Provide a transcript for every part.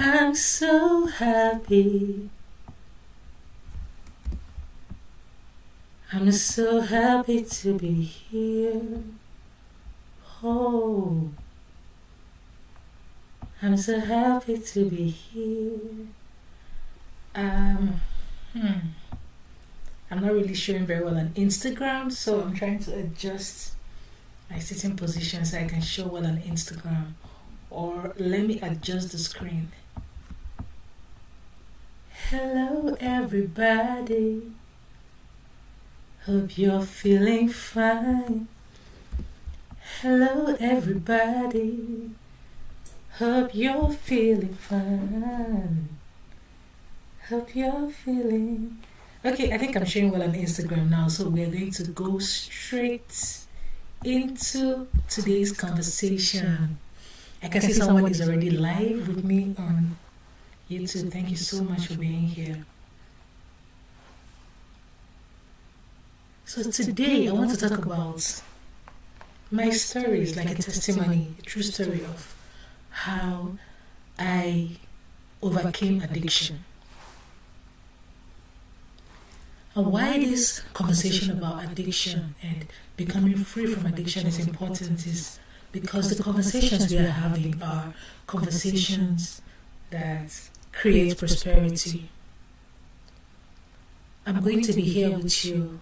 I'm so happy. I'm so happy to be here. Oh, I'm so happy to be here. I'm not really showing very well on Instagram, so I'm trying to adjust my sitting position so I can show well on Instagram. Or let me adjust the screen. Hello everybody. Hope you're feeling fine. Hello everybody. Hope you're feeling fine. Hope you're feeling... Okay, I think I'm showing well on Instagram now, so we're going to go straight into today's conversation. I can see someone is already live with me on YouTube. Thank you so much for being here. So today I want to talk about my stories, like a testimony, a true story of how I overcame addiction. And why this conversation about addiction and becoming free from addiction is important is because the conversations we are having are conversations that create prosperity. I'm going to be here with you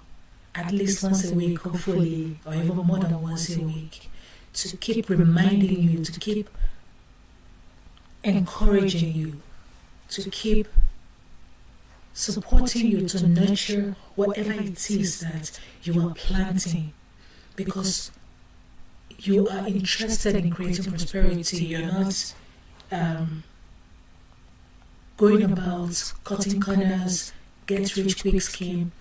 at least once a week, hopefully, or even more than once a week, to keep reminding you, to keep encouraging you, to keep supporting you to nurture whatever it is that you are planting, because you are interested in creating prosperity. You're not going about cutting corners, get rich quick scheme.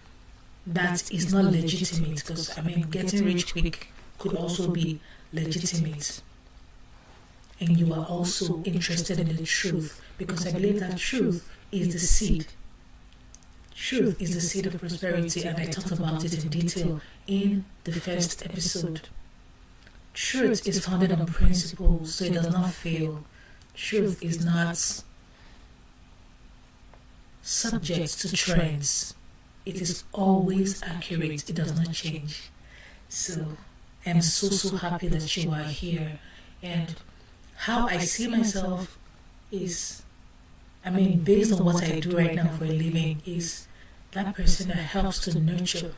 That is not legitimate, because getting rich quick could also be legitimate. And you are also interested in the truth, because I believe that truth is the seed. Truth is the seed of prosperity, and I talked about it in detail in the first episode. Truth is founded on principles, so it does not fail. Truth is not subject to trends. It is always accurate. It does not change. So I'm so happy that you are here. And how I see myself is, based on what I do right now for a living, is that person that helps to nurture.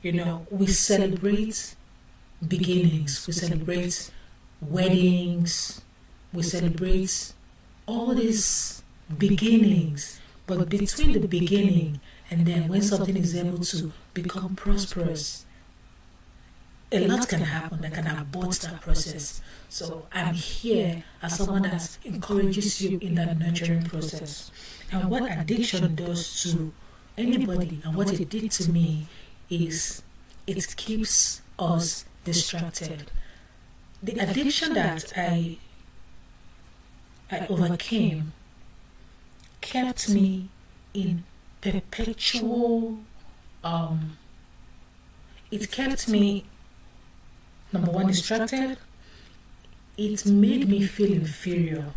We celebrate beginnings, we celebrate weddings, we celebrate all these beginnings. But between the beginning and then when something is able to become prosperous, a lot can happen that can abort that process. So I'm here as someone that encourages you in that nurturing process. And what addiction does to anybody, and what it did to me, is it keeps us distracted. The addiction that I overcame kept me in perpetual, it kept me, number one, distracted. It made me feel inferior.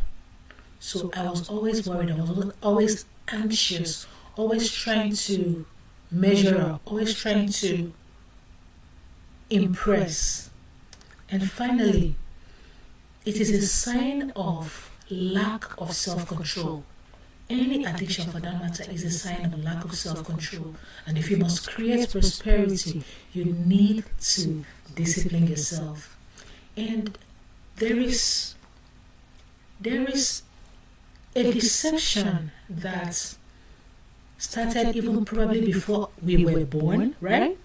So I was always worried, I was always anxious, always trying to measure up, always trying to impress. And finally, it is a sign of lack of self-control. Any addiction, for that matter, is a sign of lack of self-control. And if you must create prosperity, you need to discipline yourself. And there is a deception that started even probably before we were born, right?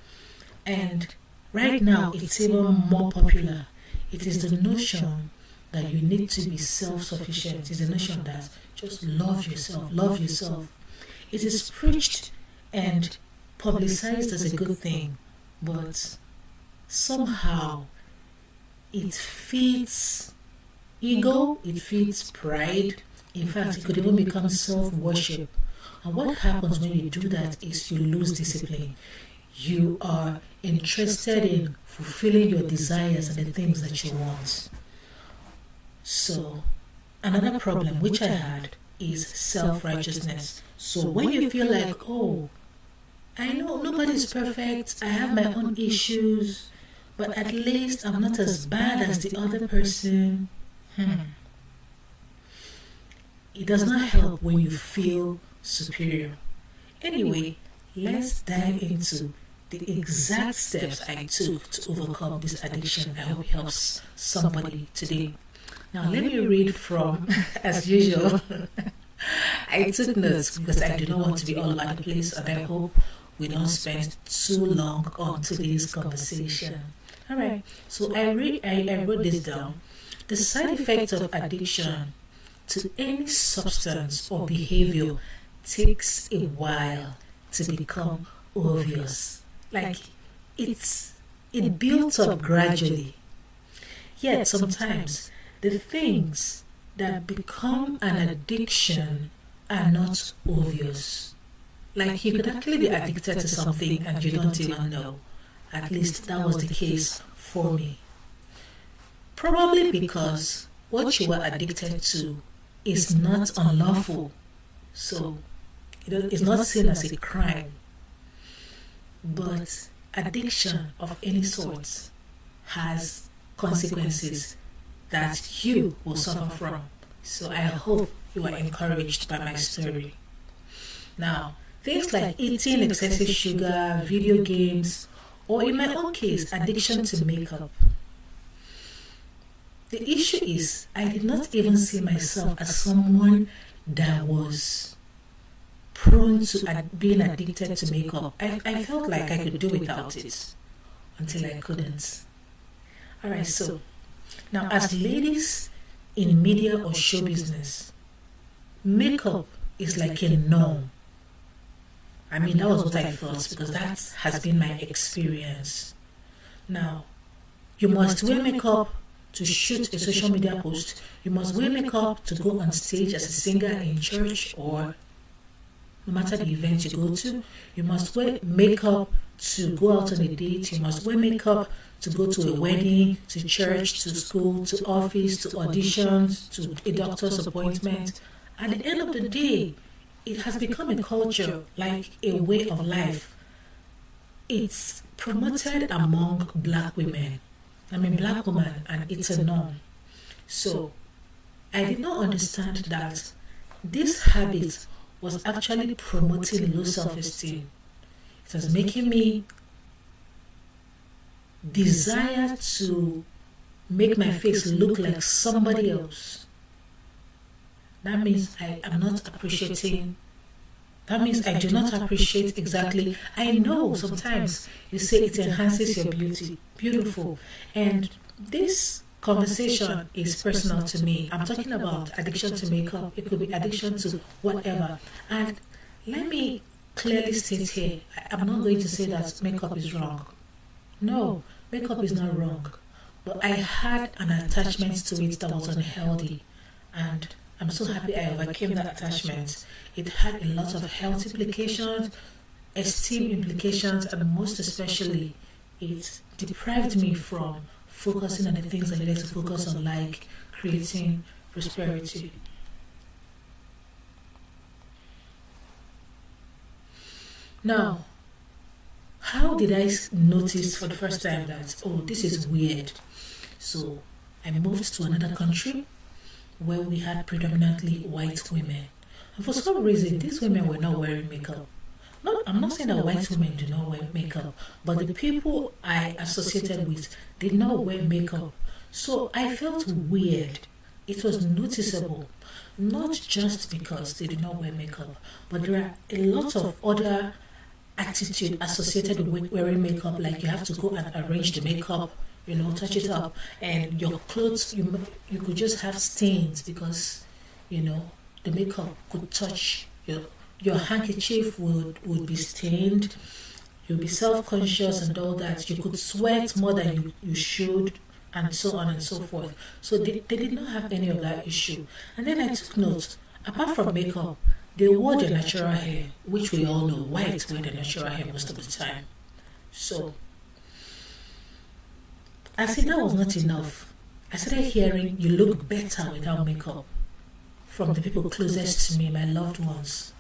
And right now, it's even more popular. It is the notion that you need to be self-sufficient. It's the notion that just love yourself, love yourself. It is preached and publicized as a good thing, but somehow it feeds ego, it feeds pride. In fact, it could even become self-worship. And what happens when you do that is you lose discipline. You are interested in fulfilling your desires and the things that you want. So another problem which I had is self-righteousness. So when you feel like, oh, I know nobody's perfect, I have my own issues, but at least I'm not as bad as the other person. It does not help when you feel superior. Anyway, let's dive into the exact steps I took to overcome this addiction. I hope it helps somebody today. Now, let me read from, as usual, I took notes because I do not want to be all over the place, and I hope we don't spend too long on today's conversation. All right, so I wrote this down. The side effects of addiction to any substance or behavior takes a while to become obvious. Like it builds up gradually. Yet sometimes the things that become an addiction are not obvious. Like you could actually be addicted to something and you don't even know. At least that was the case for me. Probably because what you are addicted to is not unlawful. So it's not seen as a crime. But addiction of any sort has consequences that you will suffer from. So I hope you are encouraged by my story. Now, things like eating excessive sugar, video games, or in my own case, addiction to makeup. The issue is, I did not even see myself as someone that was prone to being addicted to makeup. I felt like I could do without it until I couldn't. Alright, so now as ladies in media or show business, makeup is like a norm. I mean, that was what I thought because that has been my experience. Now, you must wear makeup to shoot a social media post. You must wear makeup to go on stage as a singer in church or no matter the event you go to. You must wear makeup to go out on a date. You must wear makeup to go to a wedding, to church, to school, to office, to auditions, to a doctor's appointment. At the end of the day, it has become a culture, like a way of life. It's promoted among black women. I'm a black woman and it's a norm. So I did not understand that this habit was actually promoting low self-esteem. It was making me desire to make my face look like somebody else. That means I am not appreciating. That means I do not appreciate exactly. I know sometimes you say it enhances your beauty. Beautiful. And this conversation is personal to me. I'm talking about addiction to makeup. It could be addiction to whatever. And let me clearly state here, I'm not going to say that makeup is wrong. No, makeup is not wrong. But I had an attachment to it that was unhealthy. And I'm so happy I overcame that attachment. It had a lot of health implications, esteem implications, and most especially, it deprived me from focusing on the things I needed to focus on, like creating prosperity. Now, how did I notice for the first time that, oh, this is weird? So I moved to another country where we had predominantly white women. And for some reason, these women were not wearing makeup. I'm not saying that white women do not wear makeup, but the people I associated with did not wear makeup. So I felt weird. It was noticeable, not just because they did not wear makeup, but there are a lot of other attitude associated with wearing makeup, like you have to go and arrange the makeup, touch it up, and your clothes, you could just have stains because, the makeup could touch your handkerchief would be stained, you'll be self-conscious and all that, you could sweat more than you should, and so on and so forth. So they did not have any of that issue. And then I took note, apart from makeup, they wore their natural hair, which we all know, whites wear their natural hair most of the time. So I said that was not enough. I started hearing, you look better without makeup. from the people closest to me, my loved ones.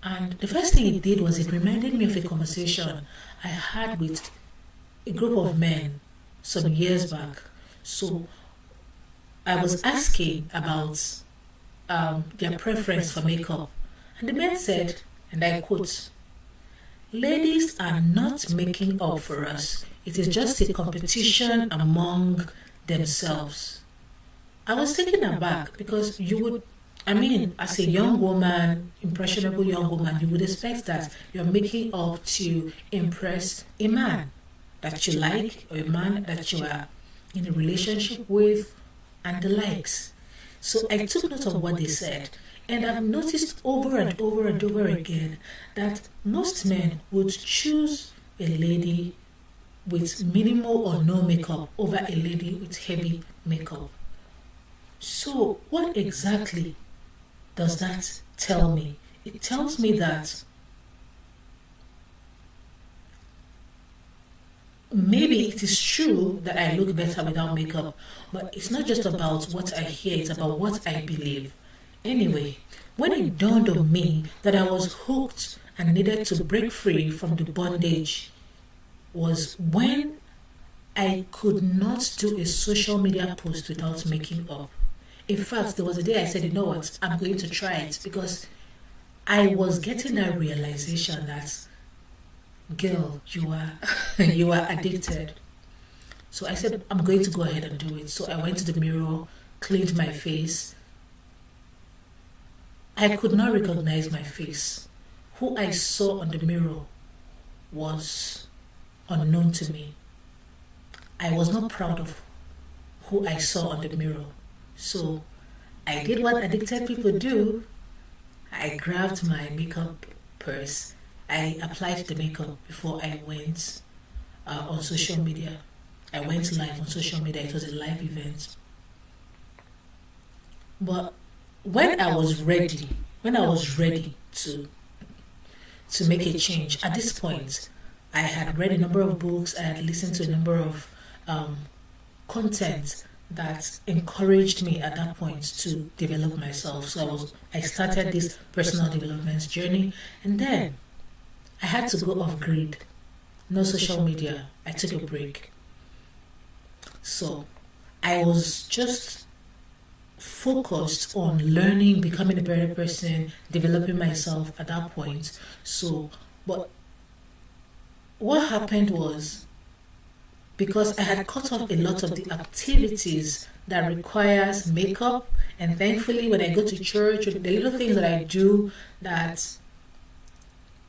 And the first thing it did was it reminded me of a conversation I had with a group of men some years back. So I was asking about their preference for makeup. And the men said, and I quote, "Ladies are not making up for us. It is just a competition among themselves." I was taken aback because as a young woman, impressionable young woman, you would expect that you're making up to impress a man that you like or a man that you are in a relationship with and the likes. So I took note of what they said, and I've noticed over and over and over again that most men would choose a lady with minimal or no makeup over a lady with heavy makeup. So what exactly does that tell me? It tells me that maybe it is true that I look better without makeup, but it's not just about what I hear, it's about what I believe. Anyway, when it dawned on me that I was hooked and needed to break free from the bondage was when I could not do a social media post without making up. In fact, there was a day I said, you know what, I'm going to try it, because I was getting that realization that, girl, you are you are addicted. So I said, I'm going to go ahead and do it. So I went to the mirror, cleaned my face. I could not recognize my face. Who I saw on the mirror was unknown to me. I was not proud of who I saw on the mirror. So I did what addicted people do. I grabbed my makeup purse. I applied the makeup before I went on social media. I went live on social media. It was a live event. But when I was ready to make a change, at this point, I had read a number of books. I had listened to a number of content that encouraged me at that point to develop myself. So I started this personal development journey, and then I had to go off grid. No social media. I took a break. So I was just focused on learning, becoming a better person, developing myself at that point. But what happened was, because I had cut off a lot of the activities that requires makeup, and thankfully when I go to church, the little things that I do that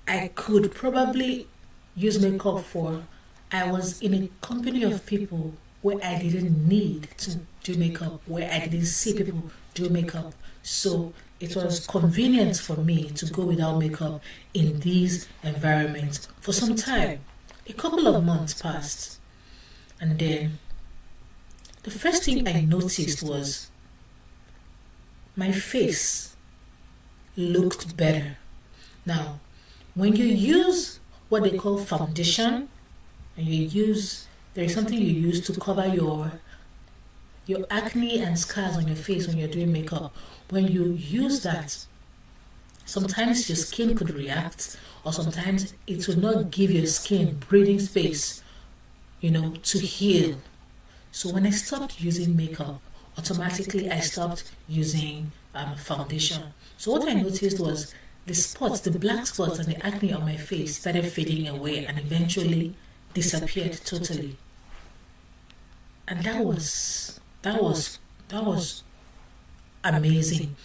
I could probably use makeup for, I was in a company of people where I didn't need to do makeup, where I didn't see people do makeup. So it was convenient for me to go without makeup in these environments for some time. A couple of months passed, and then the first thing I noticed was my face looked better. Now, when you use what they call foundation, and there is something you use to cover your acne and scars on your face when you're doing makeup. When you use that, sometimes your skin could react, or sometimes it will not give your skin breathing space, to heal. So when I stopped using makeup, automatically I stopped using foundation. So what I noticed was the black spots and the acne on my face started fading away and eventually disappeared totally. And that was amazing.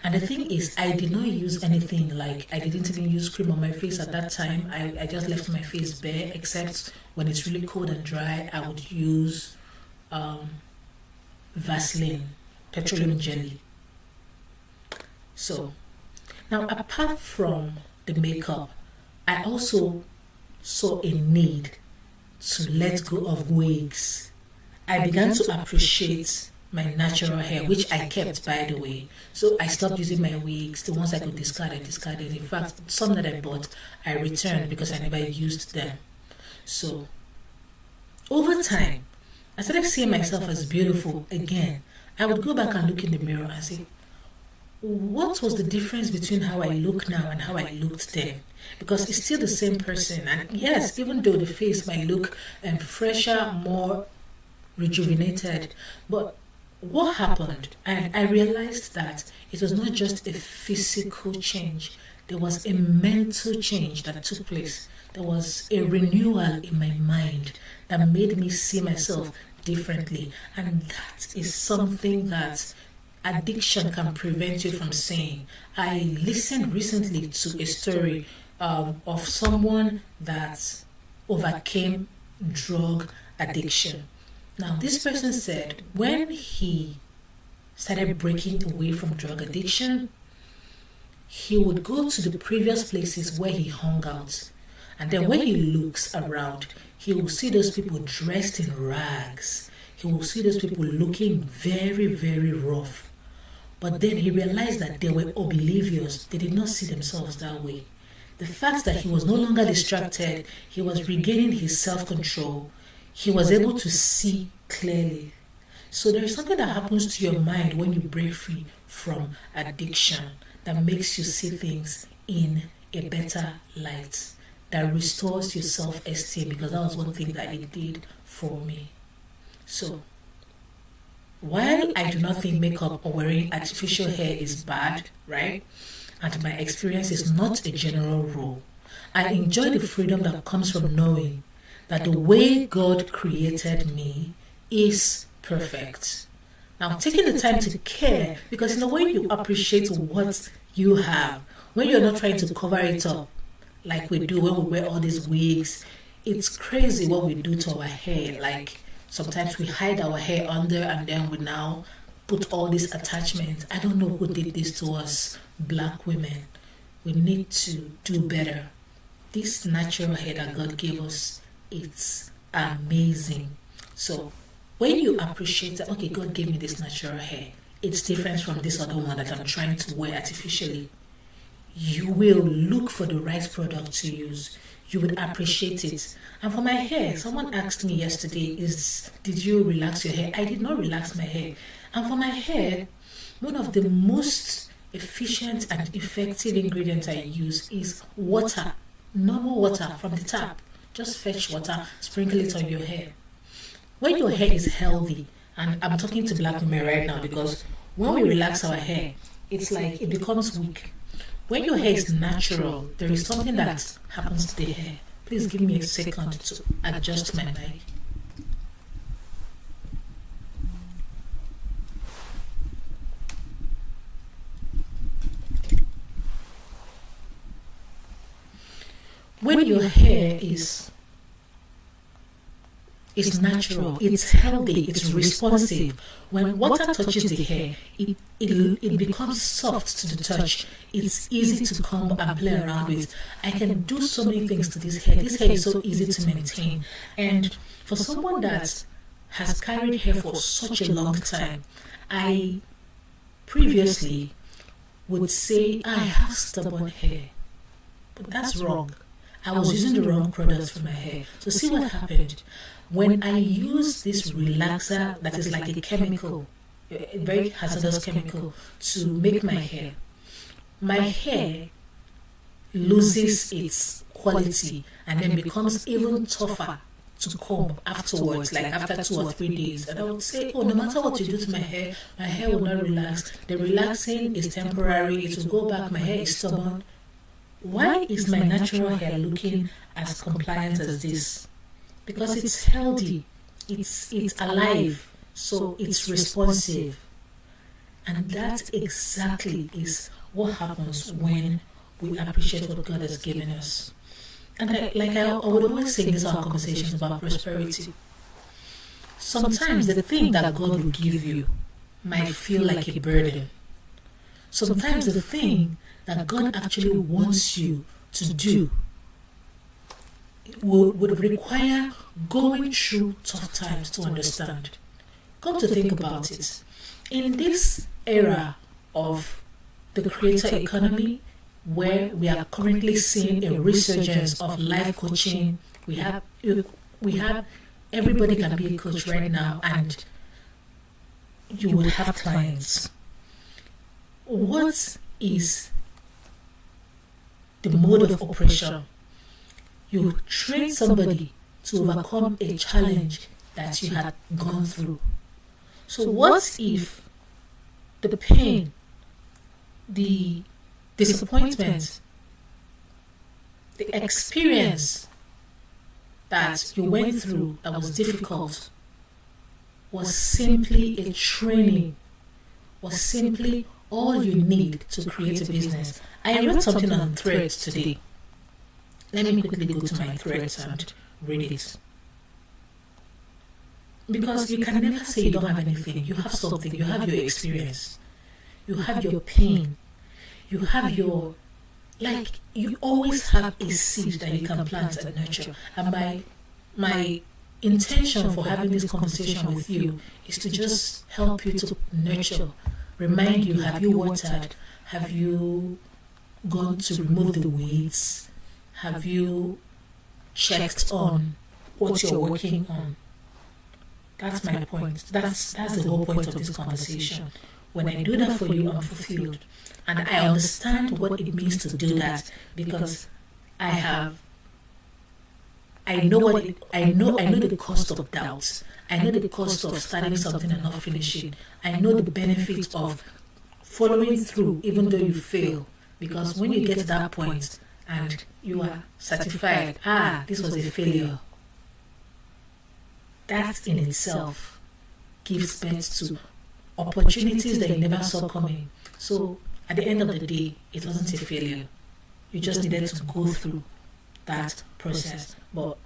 And the thing is, I did not use anything, like I didn't even use cream on my face at that time. I just left my face bare, except when it's really cold and dry, I would use Vaseline, petroleum jelly. So now, apart from the makeup, I also saw a need to let go of wigs. I began to appreciate my natural hair, which I kept, by the way. So I stopped using my wigs. The ones I could discard, I discarded. In fact, some that I bought, I returned because I never used them. So over time, I started seeing myself as beautiful again. I would go back and look in the mirror and say, what was the difference between how I look now and how I looked then? Because it's still the same person. And yes, even though the face might look fresher, more rejuvenated, but what happened? And I realized that it was not just a physical change, there was a mental change that took place. There was a renewal in my mind that made me see myself differently. And that is something that addiction can prevent you from saying. I listened recently to a story of someone that overcame drug addiction. Now, this person said when he started breaking away from drug addiction, he would go to the previous places where he hung out. And then when he looks around, he will see those people dressed in rags. He will see those people looking very, very rough. But then he realized that they were oblivious. They did not see themselves that way. The fact that he was no longer distracted, he was regaining his self-control. He was able to see clearly. So there is something that happens to your mind when you break free from addiction that makes you see things in a better light, that restores your self-esteem, because that was one thing that it did for me. So, while I do not think makeup or wearing artificial hair is bad, right? And my experience is not a general rule, I enjoy the freedom that comes from knowing that the way God created me is perfect. Now, taking the time to care, because in a way you appreciate what you have, when you're not trying to cover it up, like we do when we wear all these wigs. It's crazy what we do to our hair. Like, sometimes we hide our hair under and then we now put all these attachments. I don't know who did this to us, black women. We need to do better. This natural hair that God gave us, it's amazing. So when you appreciate that, okay, God gave me this natural hair, it's different from this other one that I'm trying to wear artificially, you will look for the right product to use. You would appreciate it. And for my hair, someone asked me yesterday, did you relax your hair? I did not relax my hair. And for my hair, one of the most efficient and effective ingredients I use is water. Normal water from the tap. Just fetch water, sprinkle it on your hair. When your hair is healthy, and I'm talking to black women right now, because when we relax our hair, it's like it becomes weak. When your hair is natural, there is something that happens to the hair. Please give me a second to adjust my mic. When your hair is natural, it's healthy, it's responsive. When water touches the hair, it becomes soft to the touch. It's easy to comb and play around with. I can do so many things to this hair. This hair is so easy to maintain. And for someone that has carried hair for such a long time, I previously would say I have stubborn hair. But that's wrong. I was using the wrong products for my hair. So see what happened. When I use this relaxer that is like a chemical, a very hazardous chemical, to make my hair loses its quality and then becomes even tougher to comb afterwards, like after 2 or 3 days. And I would say, oh, no matter what you do to my hair will not relax. The relaxing is temporary, it will go back, my hair is stubborn. Why is my natural hair looking as compliant as this? Because it's healthy, it's alive, so it's responsive. And that exactly is what happens when we appreciate what God has given us. And I would always say in these our conversations about prosperity, sometimes the thing that God will give you might feel like a burden. Sometimes the thing that God actually wants you to do would require going through tough times to understand. Come to think about it. In this era of the creator economy, where we are currently seeing a resurgence of life coaching, we have everybody can be a coach right now, and you would have clients. what is the mode of operation? You train somebody to overcome a challenge that you had gone through. So what if the pain, the disappointment, the experience that you went through that was difficult was simply a training, was simply all you need to create a business? I wrote something on Threads today. Let me quickly go to my Threads and read it. Because you can never say you don't have anything. You have something. You have your experience. You have your pain. You have your, like, you always have a seed that you can plant and nurture. And my intention for having this conversation with you is to just help you to nurture, remind you, have you watered? Have you gone to remove the weeds? Have you checked on what you're working on? That's my point. That's the whole point of this conversation. When I do that for you, I'm fulfilled. And I understand what it means to do that because I know the cost of doubt. I know the cost of starting something and not finishing. I know the benefit of following through even though you fail. Because when you get to that point and you are certified, this was a failure, that in itself gives birth to opportunities that you never saw coming. So at the end of the day, it wasn't a failure. You just needed to go through that process. But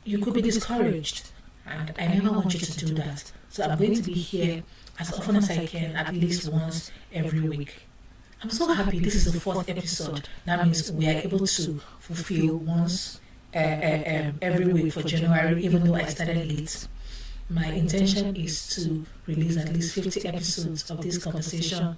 you could be discouraged, and I never want you to do that. So I'm going to be here as often as I can, at least once every week. I'm so happy this is the 4th episode. That means we are able to fulfill once every week for January, even though I started late. My intention is to release at least 50 episodes of this conversation,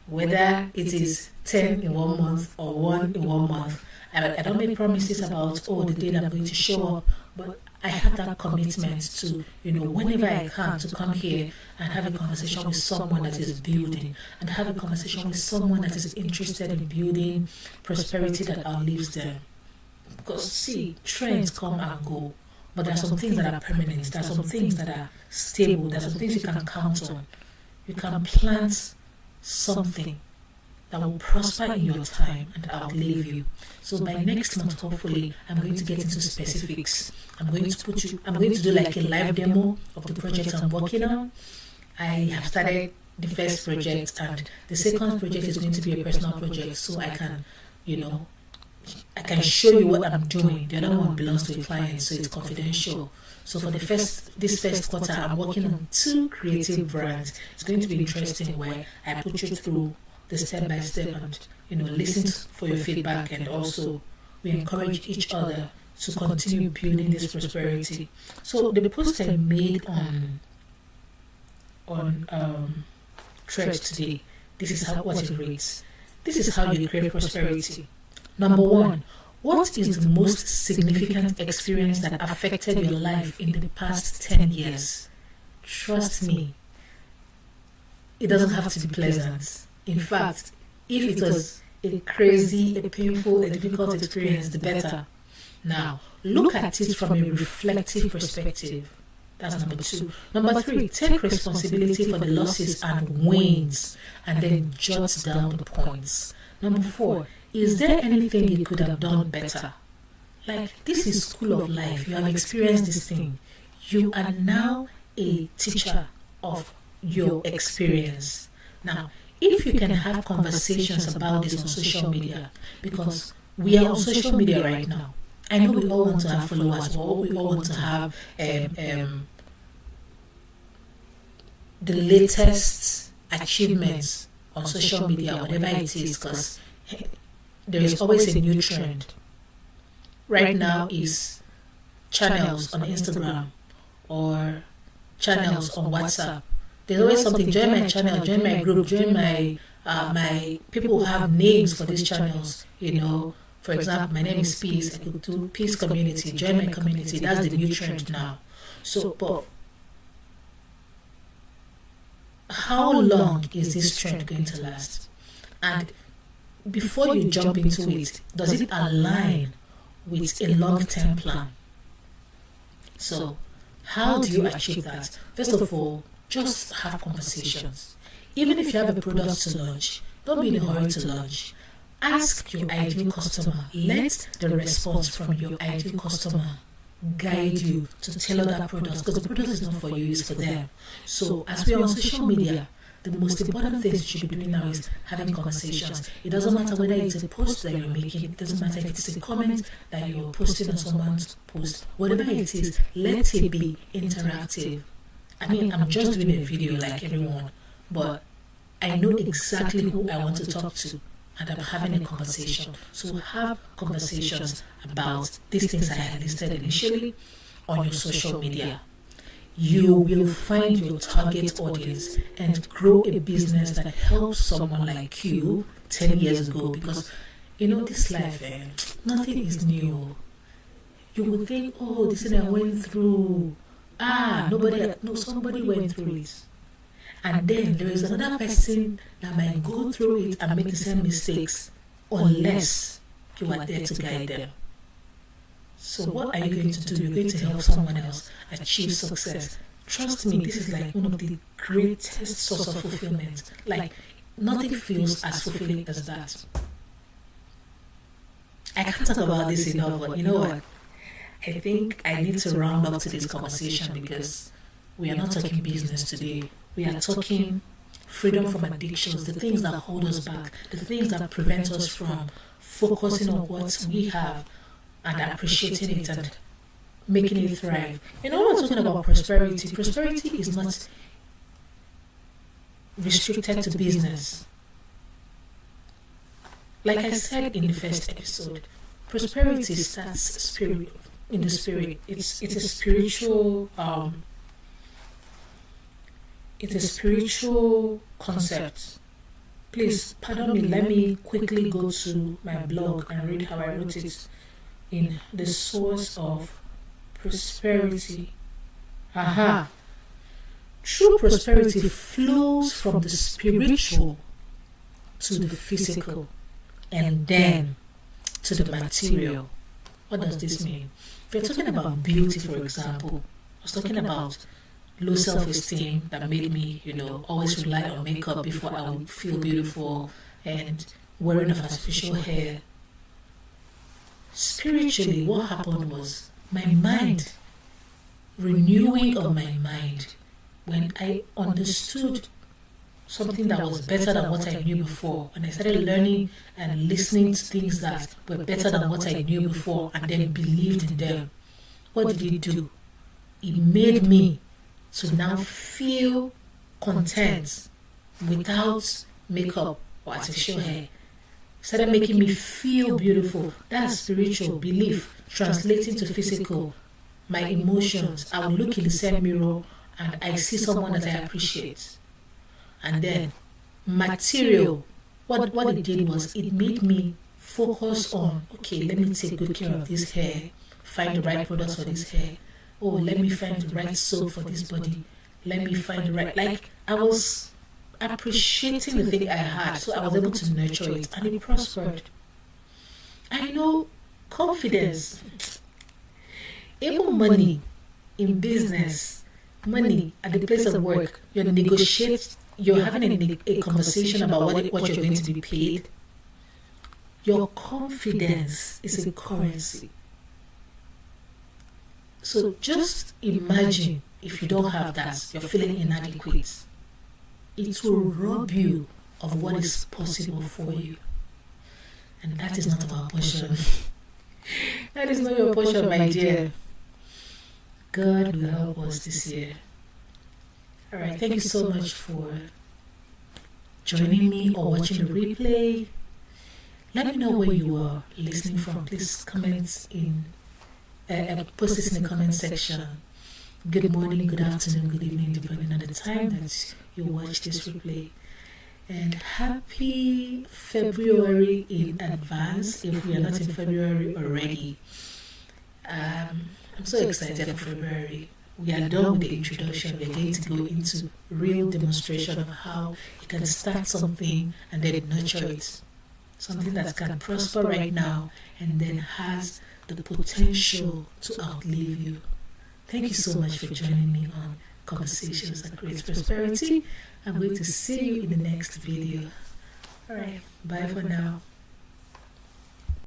whether it is 10 in 1 month or 1 in 1 month. I don't make promises about, the day that I'm going to show up, but I have that commitment to, whenever I can, to come here and have a conversation with someone that is building, and have a conversation with someone that is interested in building prosperity that outlives them. Because, see, trends come and go, but there are some things that are permanent, there are some things that are stable, there are some things you can count on. You can plant something that will prosper in your time and outlive you. So by next month, hopefully, I'm going to get into specifics. I'm going to do like a live demo of the project I'm working on. I have started the first project, and the second project is going to be a personal project, so I can, I can show you what I'm doing. The other one belongs to a client, so it's confidential. So for this first quarter, I'm working on 2 creative brands. It's going to be interesting where I put you through the step by step and listen for your feedback, and also we encourage each other to continue building this prosperity. So the post I made on Threads today, this is what it reads. This is how you create prosperity. Number 1, what is the most significant experience that affected your life in the past 10 years? Trust me, it doesn't have to be pleasant. In fact, if it was a crazy, a painful, a difficult experience, the better. Now, look at it from a reflective perspective. That's number 2. Number 3, take responsibility for the losses and wins, and then jot down the points. Number 4, is there anything you could have done better? Like, this is school of life. You have experienced this thing. You are now a teacher of your experience. Now, if you can have conversations about this on social media, because we are on social media right now. I know we all want to have followers, or we all want to have the latest achievements on social media, whatever it is, because there is always a new trend. Right now is channels on Instagram or channels on WhatsApp. There's always something. Join my channel, join my group, join my people who have names for these channels. For example, my name is Peace. I could do Peace Community. Join my community. That's the new trend now. So, but how long is this trend going to last? And before you jump into it, does it align with a long-term plan? So, how do you achieve that? First of all, just have conversations. Even if you have a product to launch, don't be in a hurry to launch. Ask your ideal customer. Let the response from your ideal customer guide you to tailor that product, because the product is not for you, it's for them. So as we are on social media, the most important thing you should be doing now is having conversations. It doesn't matter whether it's a post that you're making, it doesn't matter if it's a comment that you're posting on someone's post, whatever it is, let it be interactive. I mean, I'm just doing a video like everyone, but I know exactly who I want to talk to, and I'm having a conversation. So have conversations about these things I had listed initially on your social media. You will find your target audience and grow a business that helps someone like you 10 years ago, because this life, nothing is new. You will think, oh, this thing I went through, somebody went through it. And then there is another person that might go through it and make the same mistakes, unless you are there to guide them. So what are you going to do? You're going to help someone else achieve success. Trust me, this is like one of the greatest source of fulfillment. Like, nothing feels as fulfilling as that. I can't talk about this enough, but you know what? I think I need to round up to this conversation, because we are not talking business today. We are talking freedom from addictions, the things that hold us back, the things that prevent us from focusing on what we have and appreciating it and making it thrive. When we're talking about prosperity, prosperity is not restricted to business. Like I said in the first episode, prosperity starts in the spirit. It's a spiritual it's a spiritual concept. Please pardon me, let me quickly go to my blog and read how I wrote it in The Source of Prosperity. True prosperity flows from the spiritual to the physical and then to the material. What does this mean? If you're talking about beauty, for example, I was talking about low self-esteem that made me, always rely on makeup before I would feel beautiful, and wearing of artificial hair. Spiritually, what happened was my mind, renewing of my mind, when I understood something that was better than what I knew before, and I started learning and listening to things that were better than what I knew before, and then believed in them. What did it do? It made me to now feel content without makeup or artificial hair. Started making me feel beautiful. That's spiritual belief translating to physical. My emotions, I will look in the same mirror and I see someone that I appreciate. And then material, what it did was it made me focus on, okay, let me take good care of this hair, find the right products for this hair. Oh, let me find the right soap for this body. Let me find the right, I was appreciating the thing I had, so I was able to nurture it, and it prospered. I know confidence, even money in business, money at the place of work, you're having a conversation about what you're going to be paid. Your confidence is a currency. So just imagine if you don't have that, you're feeling inadequate. It will rob you of what is possible for you. And that is not our portion. That is not your portion, my dear. God will help us this year. Alright, thank you so much for joining me or watching the replay. Let me know where you are listening from. Please comment post this in the comment section. Good morning, good afternoon, good evening, depending on the time that you watch this replay. And happy February in advance if we are not in February already. I'm so excited for February. we are done with the introduction. We're going to go into real demonstration of how you can start something and then nurture it. Something that can prosper right now and then has the potential to outlive you. Thank you so much for joining me on Conversations that Create Prosperity. I'm going to see you in the next video. Alright, bye for now.